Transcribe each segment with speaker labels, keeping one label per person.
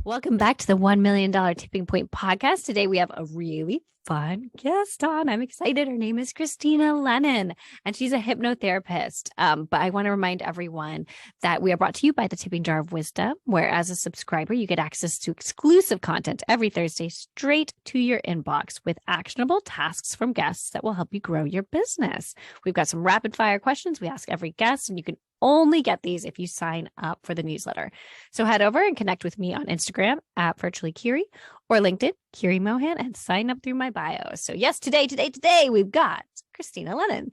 Speaker 1: Welcome back to the $1 million Tipping Point podcast. Today we have a really fun guest on. I'm excited. Her name is Krystyna Lennon, and she's a hypnotherapist. But I want to remind everyone that we are brought to you by the Tipping Jar of Wisdom, where as a subscriber, you get access to exclusive content every Thursday straight to your inbox with actionable tasks from guests that will help you grow your business. We've got some rapid fire questions we ask every guest, and you can only get these if you sign up for the newsletter. So head over and connect with me on Instagram at Virtually Curie or LinkedIn, Curie Mohan, and sign up through my bio. So yes, today, we've got Krystyna Lennon.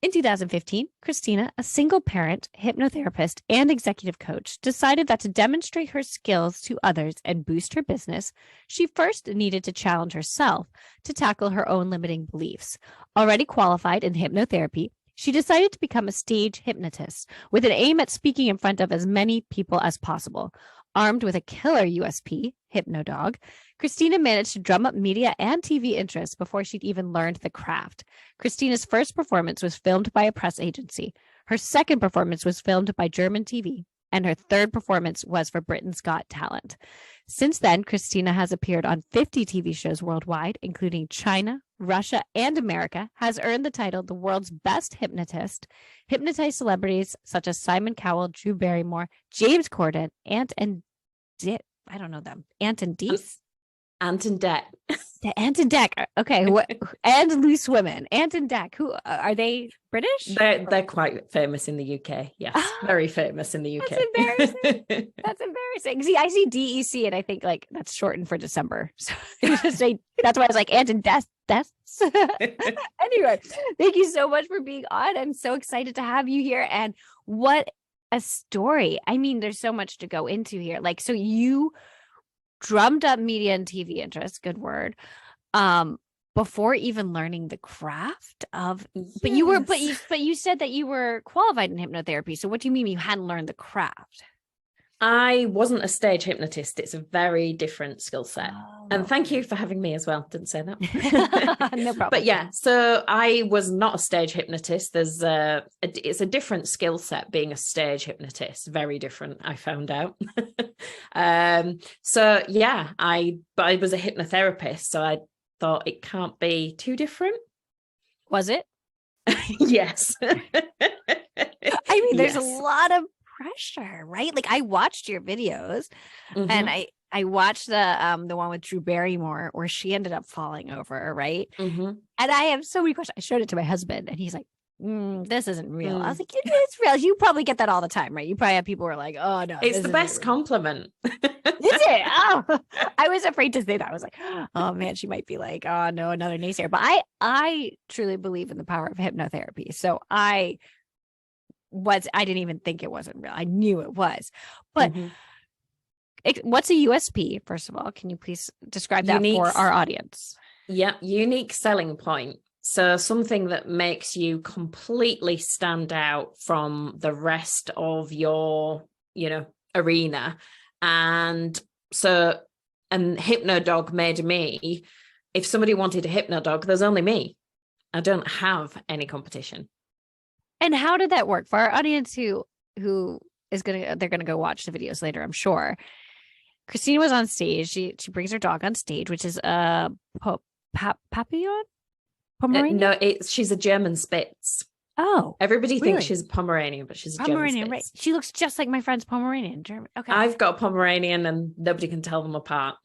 Speaker 1: In 2015, Krystyna, a single parent, hypnotherapist, and executive coach, decided that to demonstrate her skills to others and boost her business, she first needed to challenge herself to tackle her own limiting beliefs. Already qualified in hypnotherapy, she decided to become a stage hypnotist with an aim at speaking in front of as many people as possible. Armed with a killer USP, Hypnodog, Krystyna managed to drum up media and TV interest before she'd even learned the craft. Krystyna's first performance was filmed by a press agency. Her second performance was filmed by German TV. And her third performance was for Britain's Got Talent. Since then, Krystyna has appeared on 50 TV shows worldwide, including China, Russia, and America, has earned the title the world's best hypnotist, hypnotized celebrities such as Simon Cowell, Drew Barrymore, James Corden, Ant and Dees?
Speaker 2: Ant and Dec.
Speaker 1: Ant and Dec. Okay. And Loose Women. Ant and Dec. Who are they? British?
Speaker 2: They're quite famous in the UK. Yes. Very famous in the UK.
Speaker 1: That's embarrassing. That's embarrassing. See, I see DEC and I think like that's shortened for December. So that's why I was like Ant and Des. Anyway, thank you so much for being on. I'm so excited to have you here. And what a story. I mean, there's so much to go into here. Like, so you drummed up media and TV interest, good word, before even learning the craft of, but you said that you were qualified in hypnotherapy. So what do you mean you hadn't learned the craft?
Speaker 2: I wasn't a stage hypnotist. It's a very different skill set. And thank you for having me as well. Didn't say that.
Speaker 1: No problem.
Speaker 2: But yeah, so I was not a stage hypnotist. It's a different skill set being a stage hypnotist. Very different, I found out. So yeah, I was a hypnotherapist. So I thought it can't be too different.
Speaker 1: Was it?
Speaker 2: Yes.
Speaker 1: I mean, there's a lot of pressure, right? Like I watched your videos and I watched the one with Drew Barrymore where she ended up falling over, right? And I have so many questions. I showed it to my husband and he's like, this isn't real. I was like, it's real. You probably get that all the time, right? You probably have people who are like, oh no.
Speaker 2: It's the best compliment.
Speaker 1: Is it? Oh, I was afraid to say that. I was like, oh man, she might be like, oh no, another naysayer. But I truly believe in the power of hypnotherapy. So I didn't even think it wasn't real. I knew it was. But what's a USP, first of all? Can you please describe that for our audience?
Speaker 2: Yeah, unique selling point. So something that makes you completely stand out from the rest of your, arena. And Hypnodog made me, if somebody wanted a Hypnodog, there's only me. I don't have any competition.
Speaker 1: And how did that work for our audience who is they're gonna go watch the videos later, I'm sure. Krystyna was on stage. She brings her dog on stage, which is a Papillon? Pomeranian?
Speaker 2: No, she's a German Spitz.
Speaker 1: Oh,
Speaker 2: everybody
Speaker 1: really?
Speaker 2: Thinks she's a Pomeranian, but she's a
Speaker 1: Pomeranian,
Speaker 2: German Spitz.
Speaker 1: Right? She looks just like my friend's Pomeranian. German. Okay,
Speaker 2: I've got a Pomeranian, and nobody can tell them apart.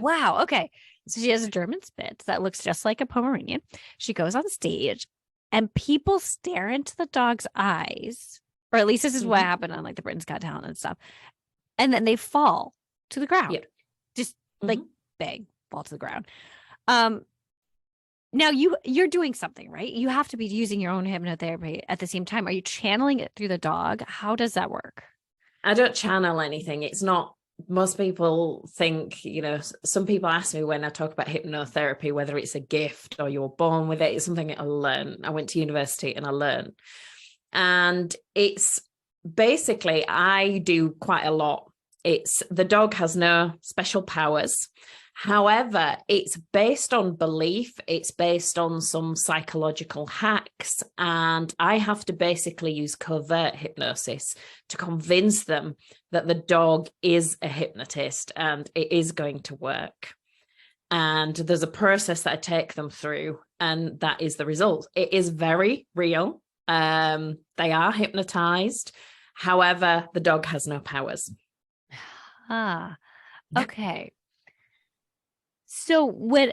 Speaker 1: Wow. Okay, so she has a German Spitz that looks just like a Pomeranian. She goes on stage. And people stare into the dog's eyes, or at least this is what happened on like the Britain's Got Talent and stuff. And then they fall to the ground, just like bang, fall to the ground. Now you're doing something, right? You have to be using your own hypnotherapy at the same time. Are you channeling it through the dog? How does that work?
Speaker 2: I don't channel anything. It's not. Most people think, some people ask me when I talk about hypnotherapy, whether it's a gift or you're born with it. It's something I learned. I went to university and I learned. And it's basically, I do quite a lot. The dog has no special powers. However, it's based on belief. It's based on some psychological hacks. And I have to basically use covert hypnosis to convince them that the dog is a hypnotist and it is going to work. And there's a process that I take them through, and that is the result. It is very real. They are hypnotized. However, the dog has no powers.
Speaker 1: Okay. So when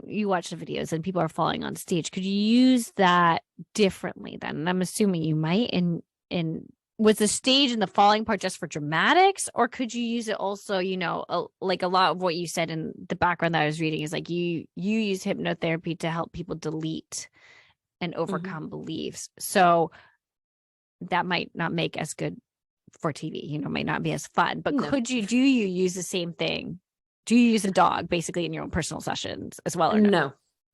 Speaker 1: you watch the videos and people are falling on stage, could you use that differently then? And I'm assuming you might. Was the stage and the falling part just for dramatics, or could you use it also, like a lot of what you said in the background that I was reading is like you use hypnotherapy to help people delete and overcome beliefs. So that might not make as good for TV, might not be as fun, but do you use the same thing? Do you use a dog basically in your own personal sessions as well? Or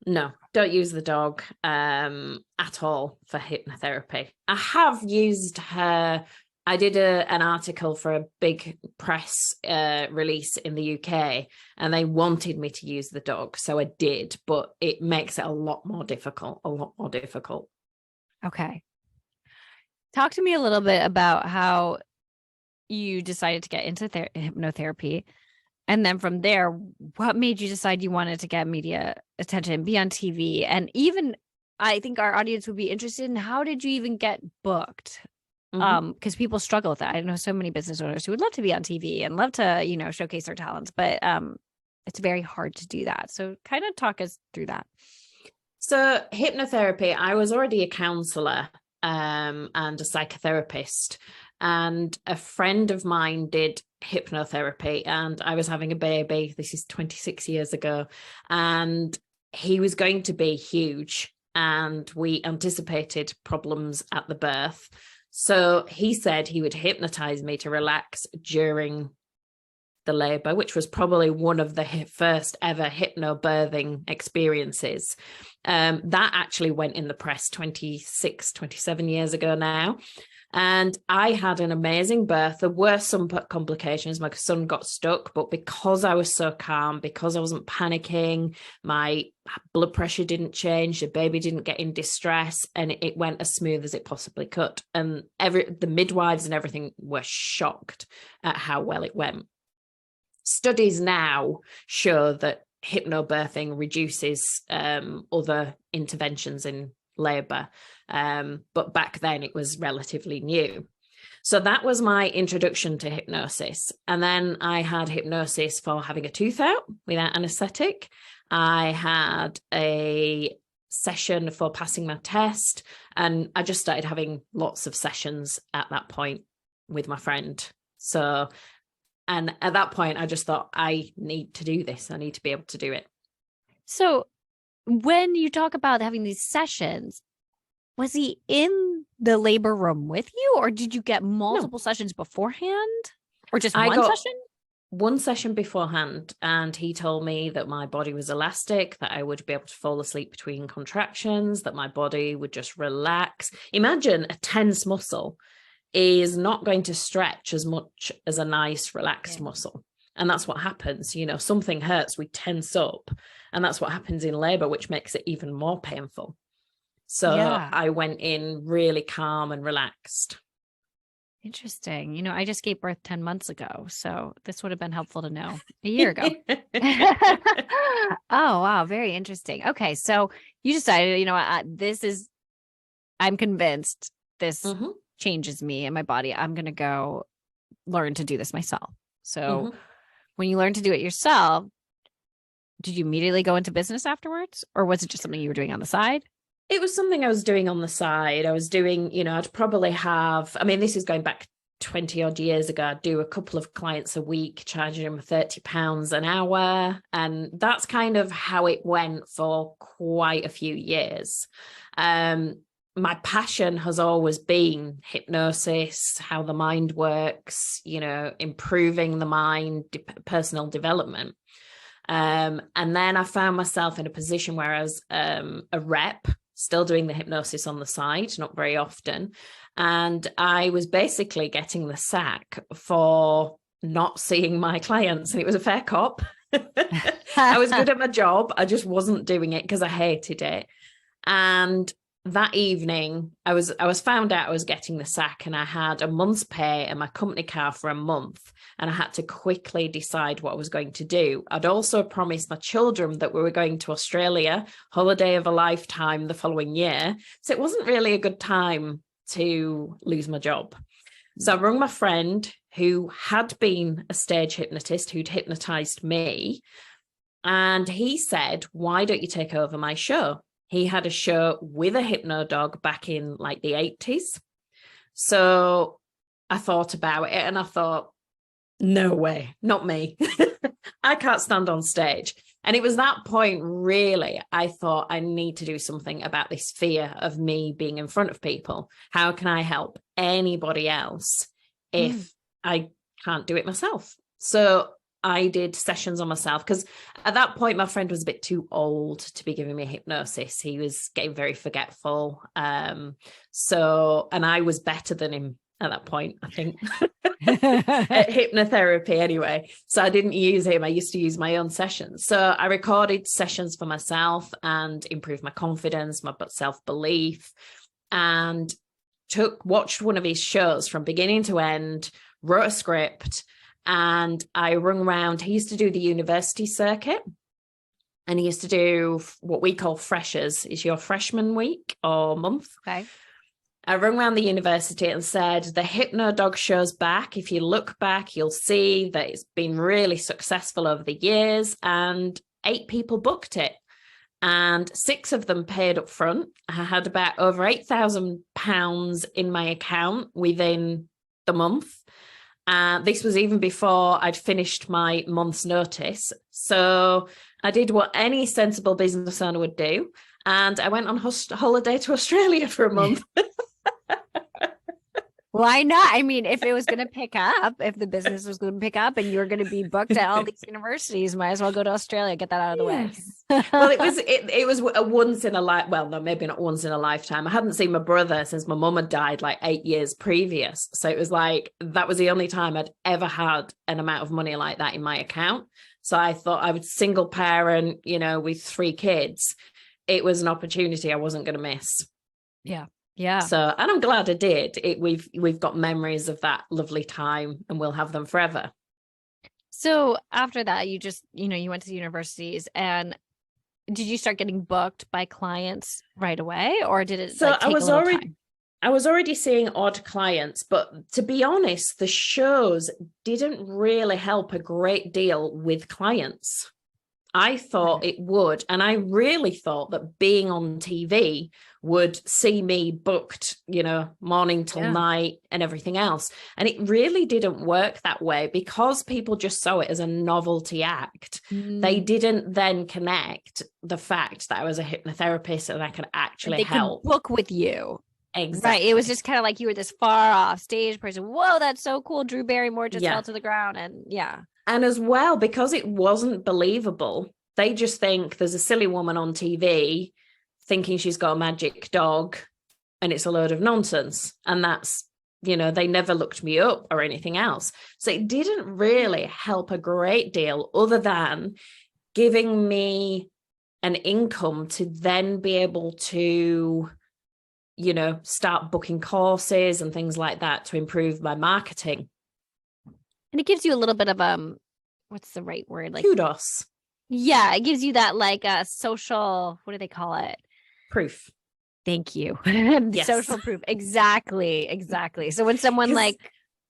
Speaker 2: No, don't use the dog at all for hypnotherapy. I have used her. I did an article for a big press release in the UK, and they wanted me to use the dog. So I did, but it makes it a lot more difficult.
Speaker 1: Okay. Talk to me a little bit about how you decided to get into hypnotherapy. And then from there, what made you decide you wanted to get media attention, be on TV? And even I think our audience would be interested in how did you even get booked? Because people struggle with that. I know so many business owners who would love to be on TV and love to, showcase their talents, but it's very hard to do that. So kind of talk us through that.
Speaker 2: So hypnotherapy, I was already a counselor and a psychotherapist. And a friend of mine did hypnotherapy, and I was having a baby. This is 26 years ago. And he was going to be huge. And we anticipated problems at the birth. So he said he would hypnotize me to relax during the labor, which was probably one of the first ever hypnobirthing experiences. That actually went in the press 27 years ago now. And I had an amazing birth. There were some complications. My son got stuck, but because I was so calm, because I wasn't panicking, my blood pressure didn't change, the baby didn't get in distress, and it went as smooth as it possibly could. And the midwives and everything were shocked at how well it went. Studies now show that hypnobirthing reduces other interventions in labor. But back then it was relatively new. So that was my introduction to hypnosis. And then I had hypnosis for having a tooth out without anesthetic. I had a session for passing my test. And I just started having lots of sessions at that point with my friend. And at that point, I just thought, I need to do this. I need to be able to do it.
Speaker 1: So when you talk about having these sessions, was he in the labor room with you, or did you get multiple sessions beforehand, or just one session?
Speaker 2: One session beforehand, and he told me that my body was elastic, that I would be able to fall asleep between contractions, that my body would just relax. Imagine a tense muscle is not going to stretch as much as a nice relaxed muscle. And that's what happens. Something hurts, we tense up. And that's what happens in labor, which makes it even more painful. So I went in really calm and relaxed.
Speaker 1: Interesting. I just gave birth 10 months ago, so this would have been helpful to know a year ago. Oh, wow. Very interesting. Okay. So you decided, I'm convinced this changes me and my body. I'm going to go learn to do this myself. So when you learn to do it yourself, did you immediately go into business afterwards, or was it just something you were doing on the side?
Speaker 2: It was something I was doing on the side. I was doing, I'd probably have, this is going back 20 odd years ago. I'd do a couple of clients a week, charging them £30 an hour. And that's kind of how it went for quite a few years. My passion has always been hypnosis, how the mind works, improving the mind, personal development. And then I found myself in a position where I was a rep, still doing the hypnosis on the side, not very often. And I was basically getting the sack for not seeing my clients. And it was a fair cop. I was good at my job. I just wasn't doing it because I hated it. And that evening, I was found out I was getting the sack, and I had a month's pay and my company car for a month, and I had to quickly decide what I was going to do. I'd also promised my children that we were going to Australia, holiday of a lifetime, the following year. So it wasn't really a good time to lose my job. So I rang my friend who had been a stage hypnotist, who'd hypnotized me. And he said, why don't you take over my show? He had a show with a Hypnodog back in like the 80s. So I thought about it and I thought, no way, not me. I can't stand on stage. And it was that point, really, I thought I need to do something about this fear of me being in front of people. How can I help anybody else if I can't do it myself? So I did sessions on myself, because at that point, my friend was a bit too old to be giving me hypnosis. He was getting very forgetful. And I was better than him at that point, I think, at hypnotherapy anyway. So I didn't use him. I used to use my own sessions. So I recorded sessions for myself and improved my confidence, my self-belief, and watched one of his shows from beginning to end, wrote a script, and I rung around. He used to do the university circuit, and he used to do what we call freshers. It's your freshman week or month.
Speaker 1: Okay.
Speaker 2: I rung around the university and said, the Hypnodog show's back. If you look back, you'll see that it's been really successful over the years, and 8 people booked it. And 6 of them paid up front. I had about over £8,000 in my account within the month. This was even before I'd finished my month's notice. So I did what any sensible business owner would do. And I went on holiday to Australia for a month.
Speaker 1: Why not? I mean, if it was going to pick up, if the business was going to pick up and you're going to be booked at all these universities, might as well go to Australia, get that out of the way.
Speaker 2: Well, it was a once in a life. Well, no, maybe not once in a lifetime. I hadn't seen my brother since my mum had died like 8 years previous. So it was like, that was the only time I'd ever had an amount of money like that in my account. So I thought, I was single parent, with 3 kids. It was an opportunity I wasn't going to miss.
Speaker 1: Yeah. Yeah.
Speaker 2: So, and I'm glad I did. We've got memories of that lovely time, and we'll have them forever.
Speaker 1: So after that, you just, you went to the universities, and did you start getting booked by clients right away, or did it take a little time?
Speaker 2: I was already seeing odd clients, but to be honest, the shows didn't really help a great deal with clients. I thought it would. And I really thought that being on TV would see me booked, morning till night and everything else. And it really didn't work that way, because people just saw it as a novelty act. They didn't then connect the fact that I was a hypnotherapist and I could actually help.
Speaker 1: Could book with you.
Speaker 2: Exactly.
Speaker 1: Right. It was just kind of like you were this far off stage person. Whoa, that's so cool. Drew Barrymore just fell to the ground. And
Speaker 2: And as well, because it wasn't believable, they just think there's a silly woman on TV thinking she's got a magic dog, and it's a load of nonsense. And that's, they never looked me up or anything else. So it didn't really help a great deal, other than giving me an income to then be able to, start booking courses and things like that to improve my marketing.
Speaker 1: And it gives you a little bit of what's the right word? Like
Speaker 2: kudos.
Speaker 1: Yeah, it gives you that like a social, what do they call it?
Speaker 2: Proof.
Speaker 1: Thank you.
Speaker 2: Yes.
Speaker 1: Social proof. Exactly. So when someone like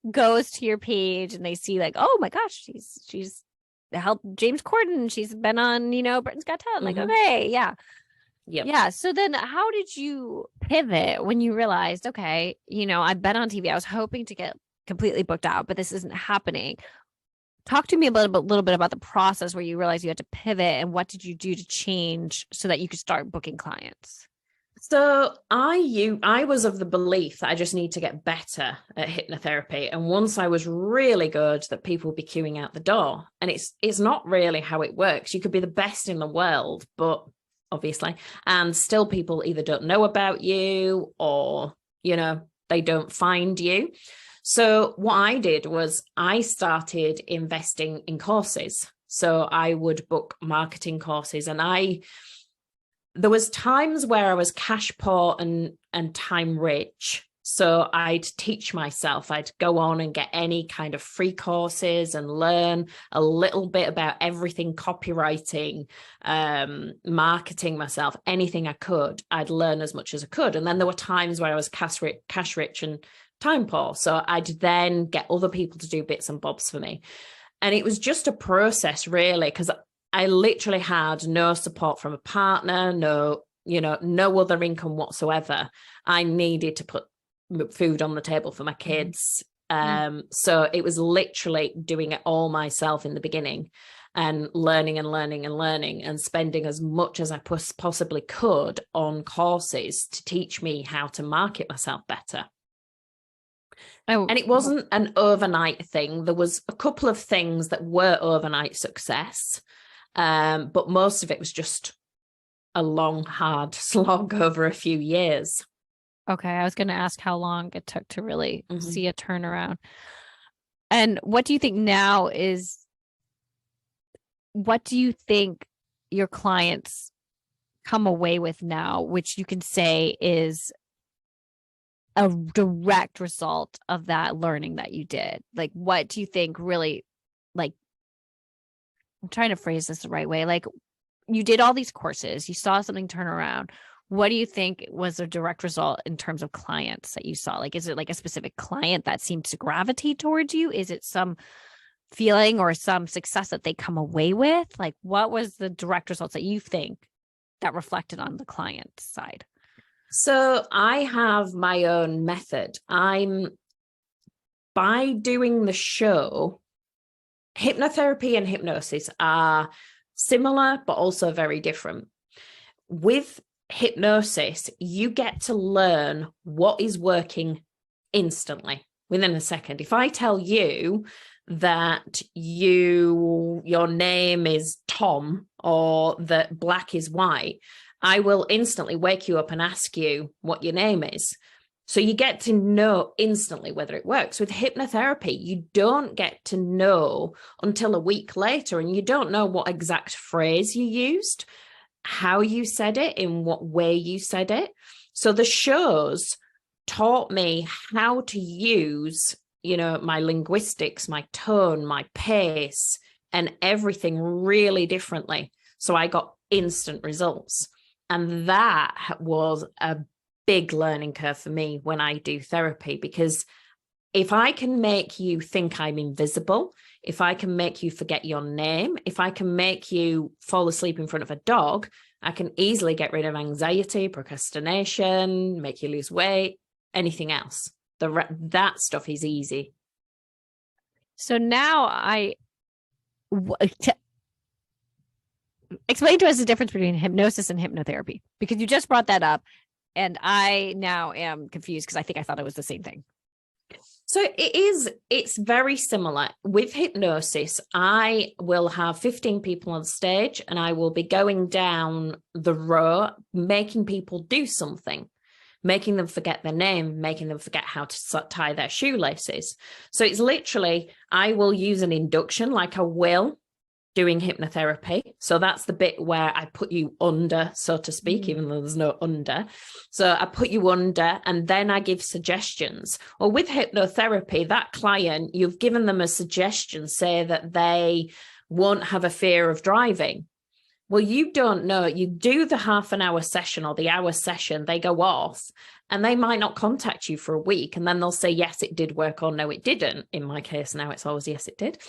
Speaker 1: goes to your page and they see like, oh my gosh, she's helped James Corden, she's been on, Britain's Got Talent. Like, okay, yeah.
Speaker 2: Yep.
Speaker 1: Yeah. So then how did you pivot when you realized, okay, I've been on TV. I was hoping to get completely booked out, but this isn't happening. Talk to me a little bit about the process where you realized you had to pivot, and what did you do to change so that you could start booking clients?
Speaker 2: So I was of the belief that I just need to get better at hypnotherapy. And once I was really good, that people would be queuing out the door. And it's not really how it works. You could be the best in the world, but obviously, and still people either don't know about you or, they don't find you. So what I did was I started investing in courses. So I would book marketing courses, and there was times where I was cash poor and time rich. So I'd teach myself, I'd go on and get any kind of free courses and learn a little bit about everything, copywriting, marketing myself, anything I could, I'd learn as much as I could. And then there were times where I was cash rich and time poor. So I'd then get other people to do bits and bobs for me. And it was just a process, really, because I literally had no support from a partner, no other income whatsoever. I needed to put food on the table for my kids. So it was literally doing it all myself in the beginning, and learning and spending as much as I possibly could on courses to teach me how to market myself better.
Speaker 1: Oh,
Speaker 2: and it wasn't an overnight thing. There was a couple of things that were overnight success, but most of it was just a long, hard slog over a few years.
Speaker 1: Okay, I was going to ask how long it took to really see a turnaround. And what do you think now is, what do you think your clients come away with now, which you can say is a direct result of that learning that you did? Like, what do you think really, like, I'm trying to phrase this the right way. Like, you did all these courses, you saw something turn around. What do you think was a direct result in terms of clients that you saw? Like, is it like a specific client that seemed to gravitate towards you? Is it some feeling or some success that they come away with? Like, what was the direct results that you think that reflected on the client side?
Speaker 2: So I have my own method. By doing the show, hypnotherapy and hypnosis are similar, but also very different. With hypnosis, you get to learn what is working instantly within a second. If I tell you that your name is Tom, or that black is white, I will instantly wake you up and ask you what your name is. So you get to know instantly whether it works. With hypnotherapy, you don't get to know until a week later, and you don't know what exact phrase you used, how you said it, in what way you said it. So the shows taught me how to use, my linguistics, my tone, my pace, and everything really differently. So I got instant results. And that was a big learning curve for me when I do therapy, because if I can make you think I'm invisible, if I can make you forget your name, if I can make you fall asleep in front of a dog, I can easily get rid of anxiety, procrastination, make you lose weight, anything else. That stuff is easy.
Speaker 1: So now explain to us the difference between hypnosis and hypnotherapy, because you just brought that up and I now am confused because I thought it was the same thing.
Speaker 2: So it's very similar. With hypnosis, I will have 15 people on stage and I will be going down the row, making people do something, making them forget their name, making them forget how to tie their shoelaces. So it's literally, I will use an induction like I will doing hypnotherapy. So that's the bit where I put you under, so to speak, even though there's no under. So I put you under and then I give suggestions. Well, with hypnotherapy, that client, you've given them a suggestion, say that they won't have a fear of driving. Well, you don't know. You do the half an hour session or the hour session, they go off and they might not contact you for a week. And then they'll say, yes, it did work, or no, it didn't. In my case now, it's always, yes, it did.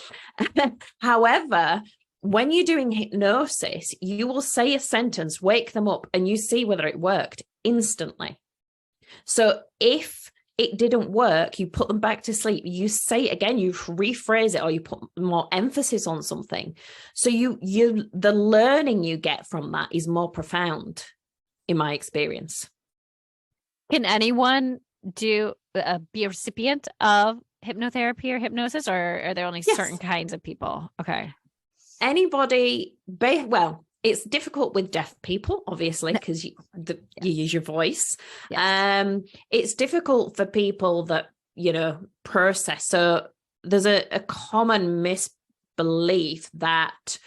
Speaker 2: However, when you're doing hypnosis, you will say a sentence, wake them up, and you see whether it worked instantly. So if it didn't work, you put them back to sleep, you say it again, you rephrase it, or you put more emphasis on something. So the learning you get from that is more profound, in my experience.
Speaker 1: Can anyone be a recipient of hypnotherapy or hypnosis, or are there only certain kinds of people? Okay.
Speaker 2: Anybody, well, it's difficult with deaf people, obviously, because you use your voice. Yes. It's difficult for people that, process. So there's a common belief that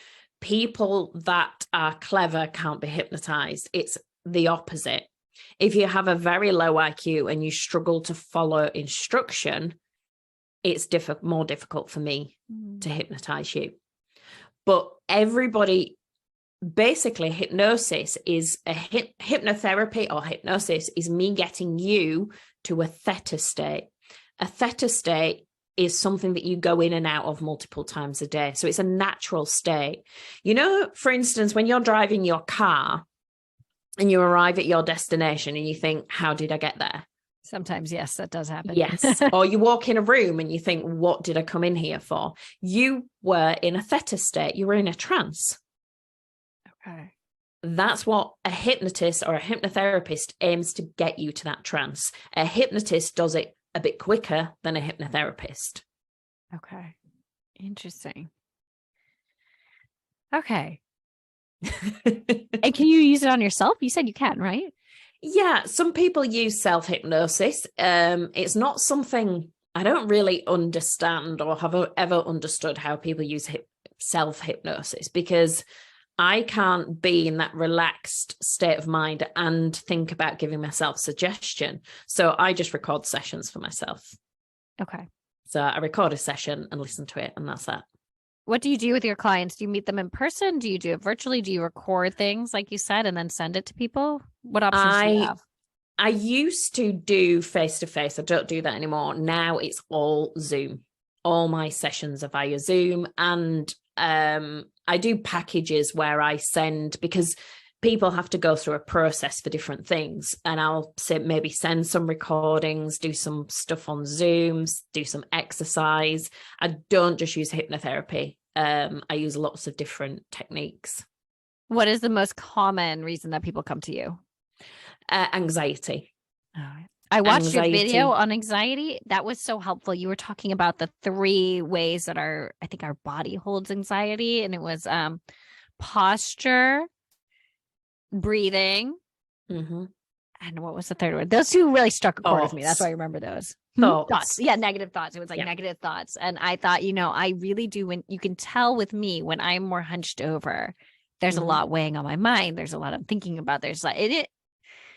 Speaker 2: people that are clever can't be hypnotized. It's the opposite. If you have a very low IQ and you struggle to follow instruction, it's more difficult for me to hypnotize you. But everybody, basically, hypnosis is hypnotherapy, or hypnosis is me getting you to a theta state. A theta state is something that you go in and out of multiple times a day. So it's a natural state. You know, for instance, when you're driving your car and you arrive at your destination and you think, how did I get there?
Speaker 1: Sometimes, yes, that does happen.
Speaker 2: Yes. Or you walk in a room and you think, what did I come in here for? You were in a theta state. You were in a trance.
Speaker 1: Okay.
Speaker 2: That's what a hypnotist or a hypnotherapist aims to get you to, that trance. A hypnotist does it a bit quicker than a hypnotherapist.
Speaker 1: Okay. Interesting. Okay. And can you use it on yourself? You said you can, right?
Speaker 2: Yeah, some people use self-hypnosis. It's not something I don't really understand or have ever understood how people use self-hypnosis, because I can't be in that relaxed state of mind and think about giving myself suggestion. So I just record sessions for myself.
Speaker 1: Okay.
Speaker 2: So I record a session and listen to it, and that's that.
Speaker 1: What do you do with your clients? Do you meet them in person? Do you do it virtually? Do you record things like you said and then send it to people? What options do you have?
Speaker 2: I used to do face-to-face. I don't do that anymore. Now it's all Zoom. All my sessions are via Zoom, and I do packages where I send, because people have to go through a process for different things, and I'll maybe send some recordings, do some stuff on Zooms, do some exercise. I don't just use hypnotherapy. I use lots of different techniques.
Speaker 1: What is the most common reason that people come to you?
Speaker 2: Anxiety.
Speaker 1: I watched your video on anxiety. That was so helpful. You were talking about the 3 ways that I think our body holds anxiety. And it was posture, breathing.
Speaker 2: Mm-hmm.
Speaker 1: And what was the third one? Those 2 really struck a chord with me. That's why I remember those.
Speaker 2: Thoughts.
Speaker 1: Yeah, negative thoughts. It was like negative thoughts. And I thought, I really do, when you can tell with me when I'm more hunched over, there's a lot weighing on my mind. There's a lot I'm thinking about. There's like, it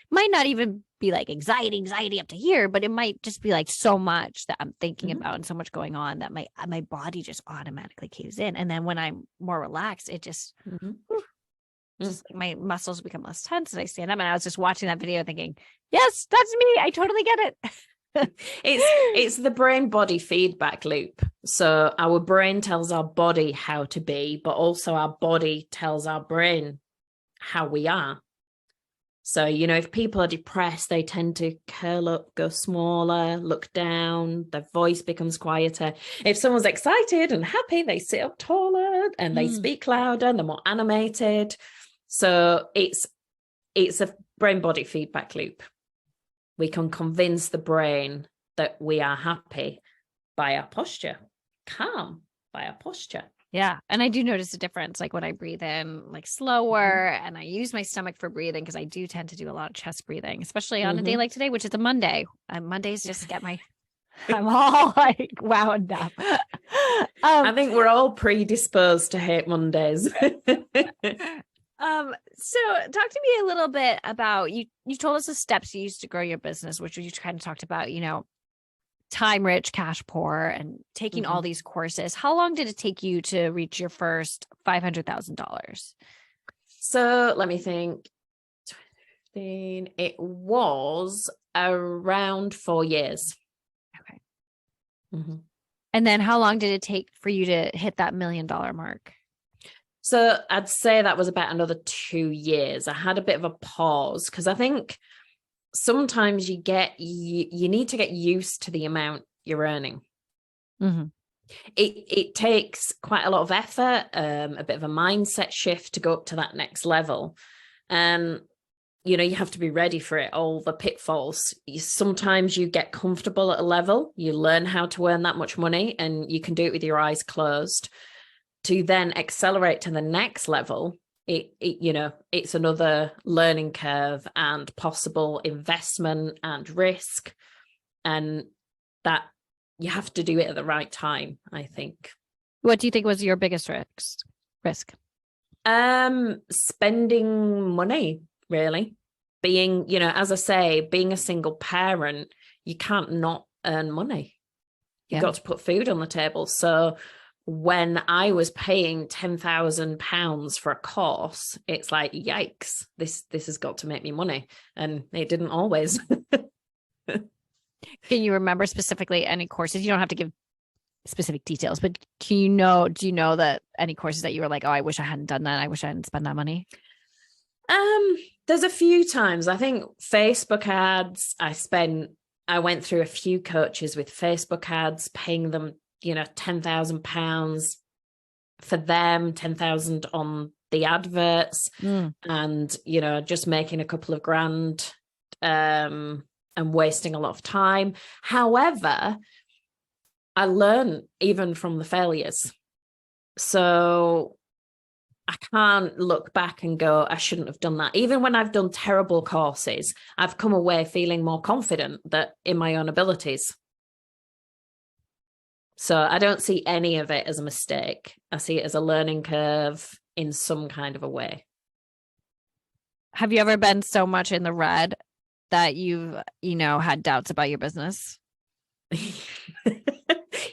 Speaker 1: might not even be like anxiety up to here, but it might just be like so much that I'm thinking about and so much going on that my body just automatically caves in. And then when I'm more relaxed, it just, just like my muscles become less tense and I stand up. And I was just watching that video thinking, yes, that's me. I totally get it.
Speaker 2: It's the brain body feedback loop. So our brain tells our body how to be, but also our body tells our brain how we are. So, if people are depressed, they tend to curl up, go smaller, look down, their voice becomes quieter. If someone's excited and happy, they sit up taller and they speak louder and they're more animated. So it's a brain body feedback loop. We can convince the brain that we are happy by our posture, calm by our posture.
Speaker 1: Yeah. And I do notice a difference, like when I breathe in like slower and I use my stomach for breathing, because I do tend to do a lot of chest breathing, especially on a day like today, which is a Monday. Mondays just get I'm all like wound up.
Speaker 2: I think we're all predisposed to hate Mondays.
Speaker 1: So talk to me a little bit about, you told us the steps you used to grow your business, which you kind of talked about, time rich, cash poor, and taking all these courses. How long did it take you to reach your first $500,000?
Speaker 2: So let me think. It was around 4 years.
Speaker 1: Okay.
Speaker 2: Mm-hmm.
Speaker 1: And then how long did it take for you to hit that $1 million mark?
Speaker 2: So I'd say that was about another 2 years. I had a bit of a pause because I think sometimes you need to get used to the amount you're earning. It takes quite a lot of effort, a bit of a mindset shift to go up to that next level. And you have to be ready for it, all the pitfalls. Sometimes you get comfortable at a level, you learn how to earn that much money, and you can do it with your eyes closed. To then accelerate to the next level, it's another learning curve and possible investment and risk, and that you have to do it at the right time, I think.
Speaker 1: What do you think was your biggest risk?
Speaker 2: Spending money, really. Being, as I say, being a single parent, you can't not earn money. You've got to put food on the table. So when I was paying £10,000 for a course, it's like, yikes, this has got to make me money. And it didn't always.
Speaker 1: Can you remember specifically any courses? You don't have to give specific details, but do you know that any courses that you were like, oh, I wish I hadn't done that. I wish I hadn't spent that money?
Speaker 2: There's a few times. I think Facebook ads, I went through a few coaches with Facebook ads, paying them, £10,000 for them, 10,000 on the adverts, and, just making a couple of grand, and wasting a lot of time. However, I learned even from the failures. So I can't look back and go, I shouldn't have done that. Even when I've done terrible courses, I've come away feeling more confident in my own abilities. So I don't see any of it as a mistake. I see it as a learning curve in some kind of a way.
Speaker 1: Have you ever been so much in the red that you've, had doubts about your business?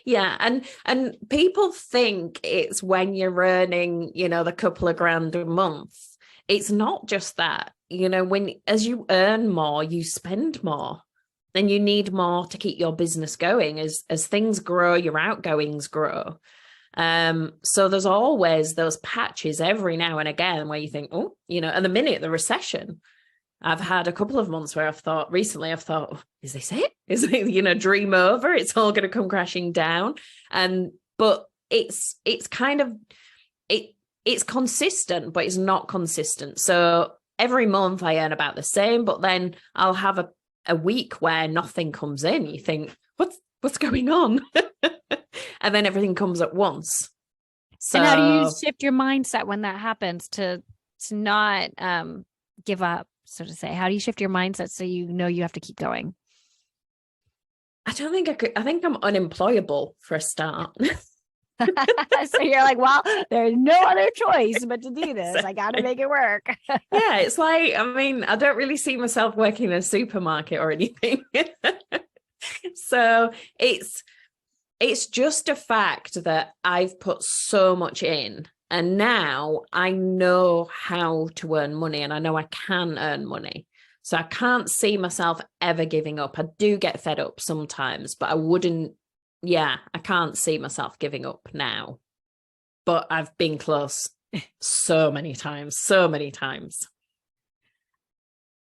Speaker 2: Yeah. And people think it's when you're earning, the couple of grand a month. It's not just that, as you earn more, you spend more, then you need more to keep your business going. As things grow, your outgoings grow. So there's always those patches every now and again where you think, oh, and the minute the recession, I've had a couple of months where I've thought, is this it? Is it, dream over? It's all going to come crashing down. But it's kind of, it's consistent, but it's not consistent. So every month I earn about the same, but then I'll have a week where nothing comes in. You think, what's going on? And then everything comes at once. So
Speaker 1: and how do you shift your mindset when that happens to not give up, so to say? How do you shift your mindset so you have to keep going?
Speaker 2: I don't think I could. I think I'm unemployable for a start.
Speaker 1: So you're like, well, there's no other choice but to do this. I got to make it work.
Speaker 2: Yeah, it's like, I don't really see myself working in a supermarket or anything. So it's just a fact that I've put so much in, and now I know how to earn money, and I know I can earn money. So I can't see myself ever giving up. I do get fed up sometimes, but I can't see myself giving up now. But I've been close so many times.
Speaker 1: And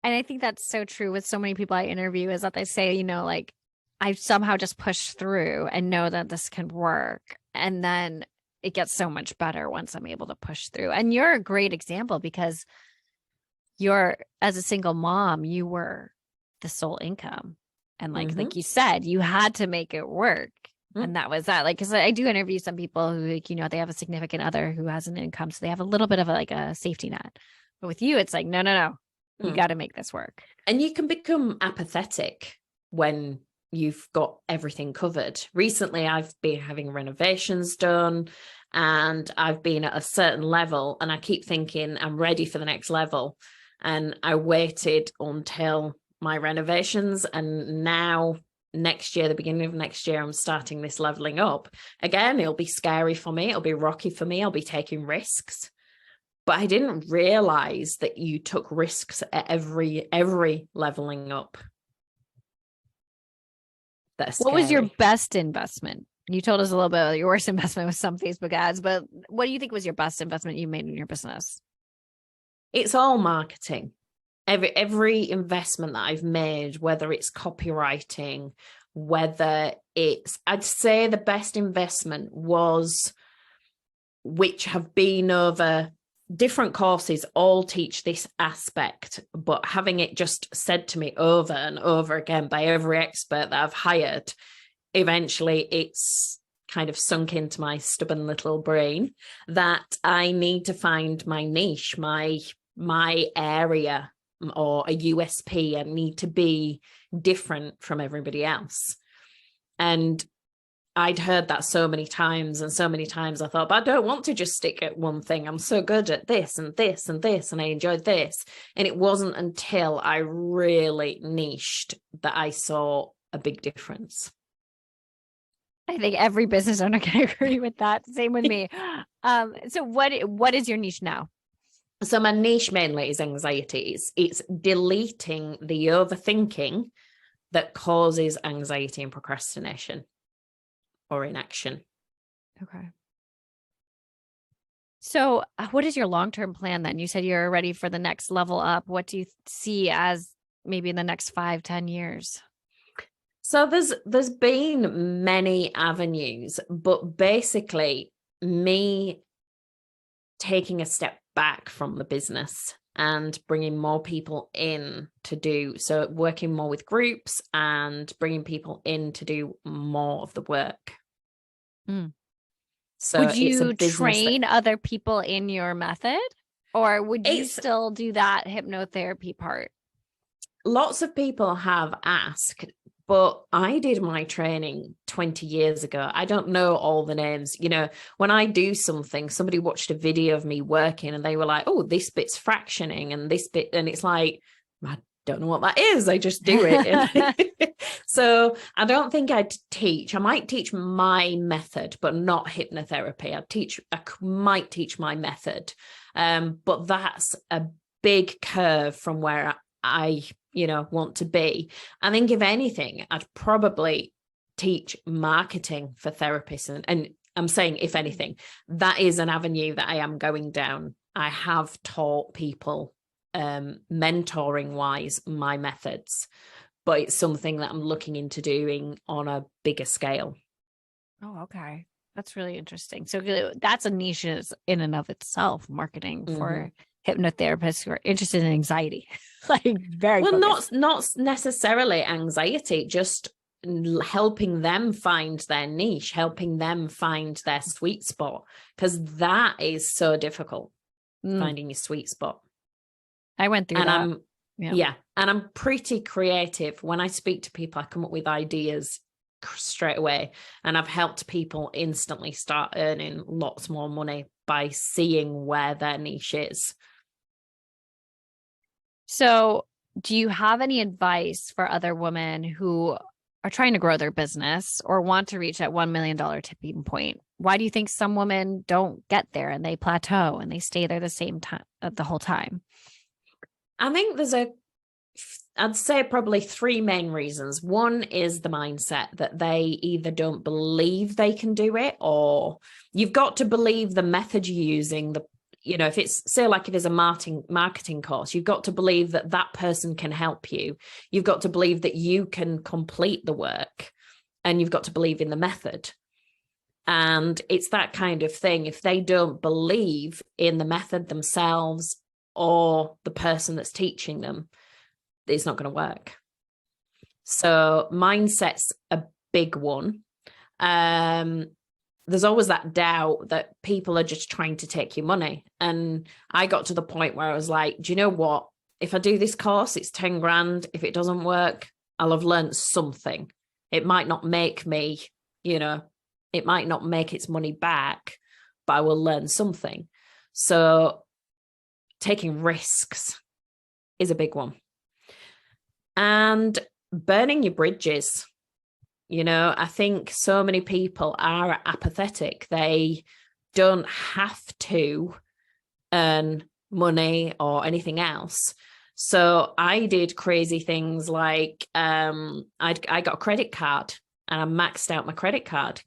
Speaker 1: I think that's so true with so many people I interview, is that they say, like, I somehow just push through and know that this can work. And then it gets so much better once I'm able to push through. And you're a great example, because as a single mom, you were the sole income. And like you said, you had to make it work. Mm-hmm. And that was that. Like, because I do interview some people who, they have a significant other who has an income. So they have a little bit of a safety net. But with you, it's like, no, you got to make this work.
Speaker 2: And you can become apathetic when you've got everything covered. Recently, I've been having renovations done, and I've been at a certain level, and I keep thinking I'm ready for the next level. And I waited until my renovations, and now next year, the beginning of next year, I'm starting this leveling up. Again, it'll be scary for me. It'll be rocky for me. I'll be taking risks. But I didn't realize that you took risks at every leveling up.
Speaker 1: What was your best investment? You told us a little bit about your worst investment with some Facebook ads, but what do you think was your best investment you made in your business?
Speaker 2: It's all marketing. Every investment that I've made, whether it's copywriting, I'd say the best investment was, which have been over different courses, all teach this aspect, but having it just said to me over and over again by every expert that I've hired, eventually it's kind of sunk into my stubborn little brain that I need to find my niche, my area, or a USP. I need to be different from everybody else. And I'd heard that so many times, and so many times I thought, but I don't want to just stick at one thing. I'm so good at this and this and this, and I enjoyed this. And it wasn't until I really niched that I saw a big difference.
Speaker 1: I think every business owner can agree with that. Same with me. So what is your niche now?
Speaker 2: So my niche mainly is anxiety. It's deleting the overthinking that causes anxiety and procrastination or inaction.
Speaker 1: Okay. So what is your long-term plan then? You said you're ready for the next level up. What do you see as maybe in the next 5-10 years?
Speaker 2: So there's been many avenues, but basically me taking a step back from the business and bringing more people in to do, so working more with groups and bringing people in to do more of the work. So
Speaker 1: would you train other people in your method, or would you still do that hypnotherapy part?
Speaker 2: Lots of people have asked, but I did my training 20 years ago. I don't know all the names. You know, when I do something, somebody watched a video of me working and they were like, oh, this bit's fractioning and this bit. And it's like, I don't know what that is. I just do it. So I don't think I'd teach. I might teach my method, but not hypnotherapy. I might teach my method. But that's a big curve from where I want to be. I think if anything, I'd probably teach marketing for therapists. And I'm saying, if anything, that is an avenue that I am going down. I have taught people mentoring wise my methods, but it's something that I'm looking into doing on a bigger scale.
Speaker 1: Oh, okay. That's really interesting. So that's a niche in and of itself, marketing for hypnotherapists who are interested in anxiety. Like very well,
Speaker 2: not necessarily anxiety, just helping them find their niche, helping them find their sweet spot, because that is so difficult, finding your sweet spot.
Speaker 1: I went through that.
Speaker 2: And I'm pretty creative. When I speak to people, I come up with ideas straight away, and I've helped people instantly start earning lots more money by seeing where their niche is.
Speaker 1: So do you have any advice for other women who are trying to grow their business or want to reach that $1 million tipping point? Why do you think some women don't get there and they plateau and they stay there the same time the whole time?
Speaker 2: I think I'd say probably 3 main reasons. One is the mindset that they either don't believe they can do it, or you've got to believe the method you're using. If it's, say, like if there's a marketing course, you've got to believe that that person can help you. You've got to believe that you can complete the work, and you've got to believe in the method. And it's that kind of thing. If they don't believe in the method themselves or the person that's teaching them, it's not going to work. So mindset's a big one. There's always that doubt that people are just trying to take your money. And I got to the point where I was like, do you know what? If I do this course, it's 10 grand. If it doesn't work, I'll have learned something. It might not make me, it might not make its money back, but I will learn something. So taking risks is a big one. And burning your bridges. I think so many people are apathetic. They don't have to earn money or anything else. So I did crazy things like I got a credit card and I maxed out my credit card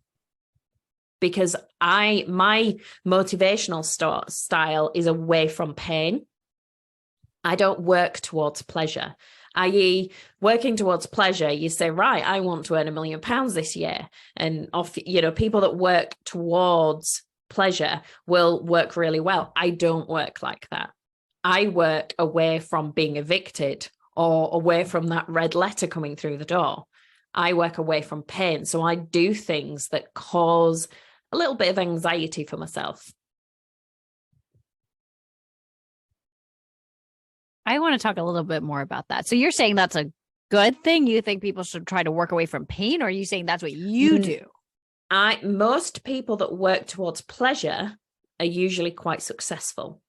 Speaker 2: because my motivational style is away from pain. I don't work towards pleasure. I.e., working towards pleasure, you say, right, I want to earn £1 million this year. And people that work towards pleasure will work really well. I don't work like that. I work away from being evicted or away from that red letter coming through the door. I work away from pain. So I do things that cause a little bit of anxiety for myself.
Speaker 1: I want to talk a little bit more about that. So you're saying that's a good thing? You think people should try to work away from pain, or are you saying that's what you do?
Speaker 2: Most people that work towards pleasure are usually quite successful.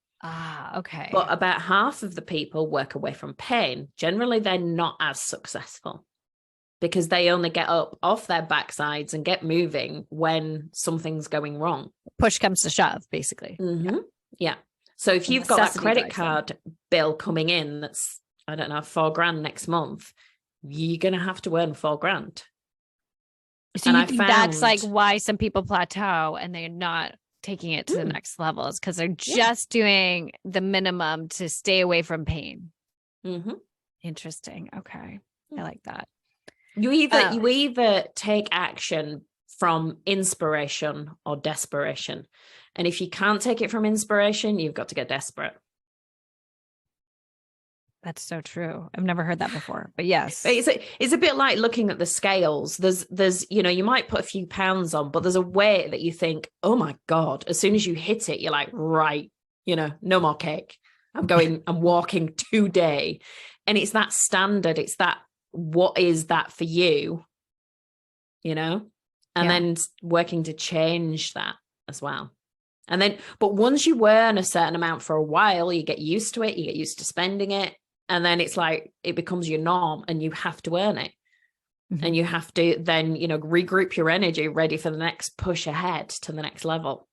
Speaker 1: Okay.
Speaker 2: But about half of the people work away from pain. Generally, they're not as successful because they only get up off their backsides and get moving when something's going wrong.
Speaker 1: Push comes to shove, basically.
Speaker 2: Mm-hmm. Yeah. So if you've got that credit card bill coming in, that's, I don't know, $4,000 next month, you're going to have to earn $4,000.
Speaker 1: So you think that's like why some people plateau and they're not taking it to the next levels, because they're just doing the minimum to stay away from pain.
Speaker 2: Mm-hmm.
Speaker 1: Interesting. Okay. I like that.
Speaker 2: You either take action from inspiration or desperation. And if you can't take it from inspiration, you've got to get desperate.
Speaker 1: That's so true. I've never heard that before, but yes.
Speaker 2: It's a bit like looking at the scales. There's, you might put a few pounds on, but there's a weight that you think, oh my God, as soon as you hit it, you're like, right, no more cake. I'm walking today. And it's that standard. It's that, what is that for you? And then working to change that as well. And then, but once you earn a certain amount for a while, you get used to it, you get used to spending it. And then it's like, it becomes your norm and you have to earn it. Mm-hmm. And you have to then, regroup your energy, ready for the next push ahead to the next level.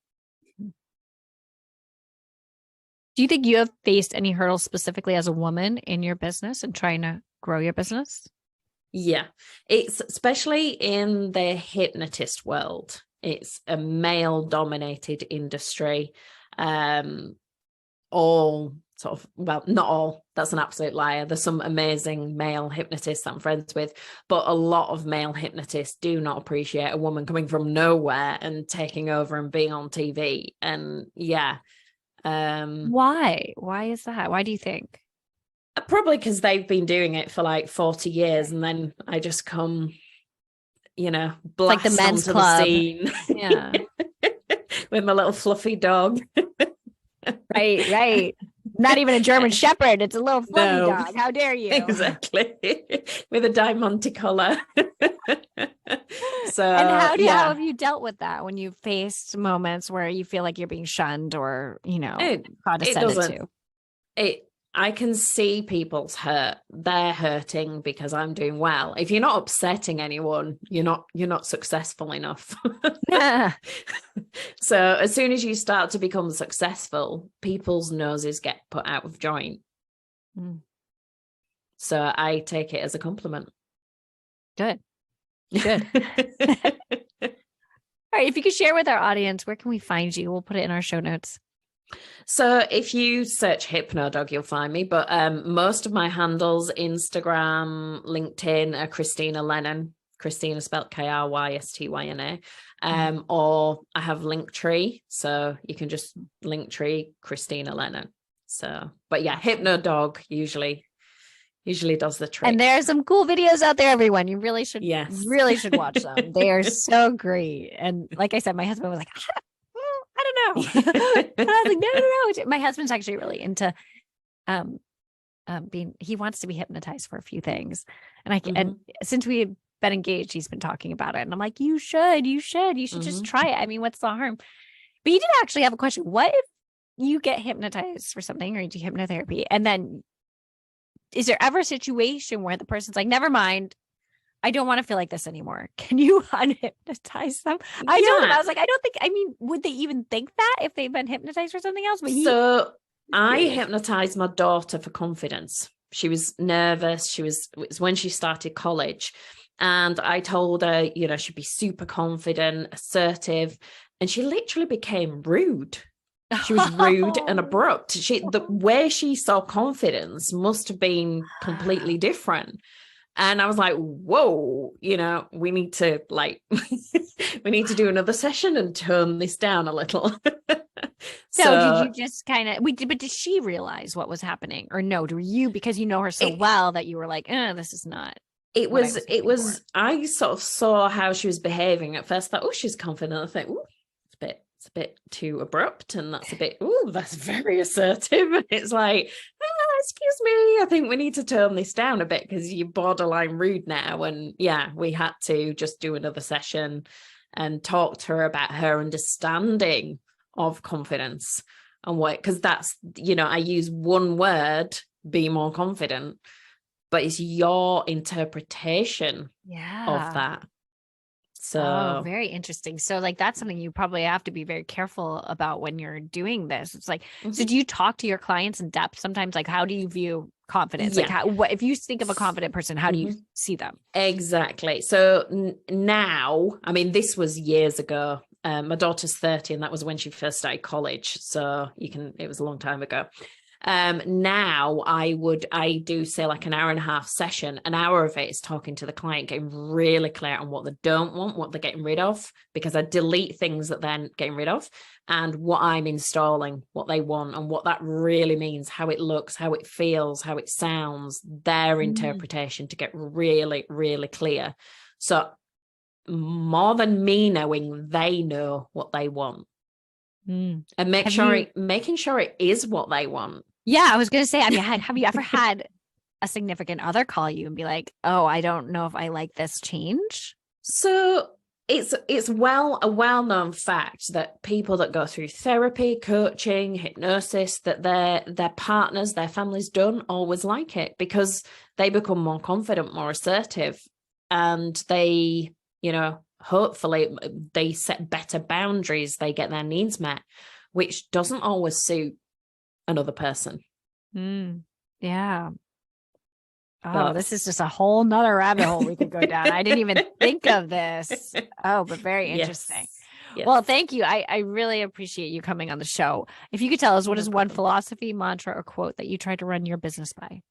Speaker 1: Do you think you have faced any hurdles specifically as a woman in your business and trying to grow your business?
Speaker 2: Yeah, it's especially in the hypnotist world. It's a male dominated industry. All sort of, well, not all, that's an absolute liar. There's some amazing male hypnotists I'm friends with, but a lot of male hypnotists do not appreciate a woman coming from nowhere and taking over and being on TV. And
Speaker 1: why is that? Why do you think?
Speaker 2: Probably because they've been doing it for like 40 years, and then I just come, blast
Speaker 1: like the men's
Speaker 2: onto
Speaker 1: club.
Speaker 2: The scene.
Speaker 1: Yeah.
Speaker 2: With my little fluffy dog.
Speaker 1: Right. Not even a German Shepherd. It's a little fluffy dog. How dare you?
Speaker 2: Exactly. With a Diamante collar. So,
Speaker 1: and how have you dealt with that when you faced moments where you feel like you're being shunned or, condescended to?
Speaker 2: I can see people's hurt. They're hurting because I'm doing well. If you're not upsetting anyone, you're not successful enough.
Speaker 1: Yeah.
Speaker 2: So as soon as you start to become successful, people's noses get put out of joint. So I take it as a compliment.
Speaker 1: Good. All right. If you could share with our audience, where can we find you? We'll put it in our show notes.
Speaker 2: So if you search Hypnodog, you'll find me. But most of my handles, Instagram, LinkedIn, are Krystyna Lennon. Krystyna spelled Krystyna. Or I have Linktree. So you can just Linktree Krystyna Lennon. So, but yeah, Hypnodog usually does the trick.
Speaker 1: And there's some cool videos out there, everyone. You really should watch them. They are so great. And like I said, my husband was like, I don't know. And I was like, no. My husband's actually really into he wants to be hypnotized for a few things. And and since we had been engaged, he's been talking about it. And I'm like, you should just try it. I mean, what's the harm? But you did actually have a question. What if you get hypnotized for something or you do hypnotherapy? And then is there ever a situation where the person's like, never mind, I don't want to feel like this anymore. Can you unhypnotize them? I told him, I was like, would they even think that if they've been hypnotized for something else? But
Speaker 2: I hypnotized my daughter for confidence. She was nervous. It was when she started college. And I told her, she'd be super confident, assertive. And she literally became rude. She was rude and abrupt. The way she saw confidence must have been completely different. And I was like, whoa, we need to do another session and tone this down a little.
Speaker 1: So did you just but did she realize what was happening or no? Do you, because you know her so well that you were like, this is not. I sort of saw how she was behaving at first. I thought, she's confident. I think, it's a bit too abrupt, and that's very assertive. And it's like, excuse me, I think we need to tone this down a bit because you're borderline rude now. And we had to just do another session
Speaker 2: and talk to her about her understanding of confidence and what, because that's, I use one word, be more confident, but it's your interpretation of that. So
Speaker 1: very interesting. So like that's something you probably have to be very careful about when you're doing this. It's like, so do you talk to your clients in depth sometimes? Like, how do you view confidence? Like what if you think of a confident person, how do you see them?
Speaker 2: Exactly. So now, I mean, this was years ago. My daughter's 30 and that was when she first started college. So it was a long time ago. Now I do say like an hour and a half session. An hour of it is talking to the client, getting really clear on what they don't want, what they're getting rid of, because I delete things that they're getting rid of, and what I'm installing, what they want, and what that really means, how it looks, how it feels, how it sounds, their interpretation, to get really, really clear. So more than me knowing, they know what they want. And making sure it is what they want.
Speaker 1: Yeah, I was going to say, I mean, have you ever had a significant other call you and be like, oh, I don't know if I like this change?
Speaker 2: So it's a well-known fact that people that go through therapy, coaching, hypnosis, that their partners, their families don't always like it, because they become more confident, more assertive, and they, hopefully they set better boundaries, they get their needs met, which doesn't always suit another person.
Speaker 1: Yeah. Oh, this is just a whole nother rabbit hole we could go down. I didn't even think of this. Oh, but very interesting. Yes. Well, thank you. I really appreciate you coming on the show. If you could tell us, what is one philosophy, mantra, or quote that you try to run your business by?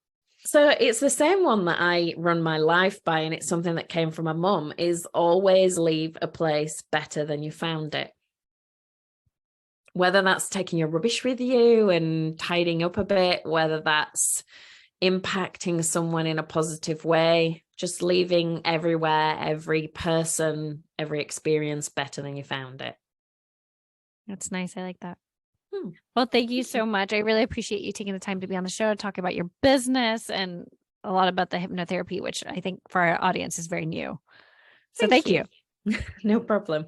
Speaker 2: So it's the same one that I run my life by, and it's something that came from my mum, is always leave a place better than you found it. Whether that's taking your rubbish with you and tidying up a bit, whether that's impacting someone in a positive way, just leaving everywhere, every person, every experience better than you found it.
Speaker 1: That's nice. I like that. Well, thank you so much. I really appreciate you taking the time to be on the show to talk about your business and a lot about the hypnotherapy, which I think for our audience is very new. So thank you.
Speaker 2: No problem.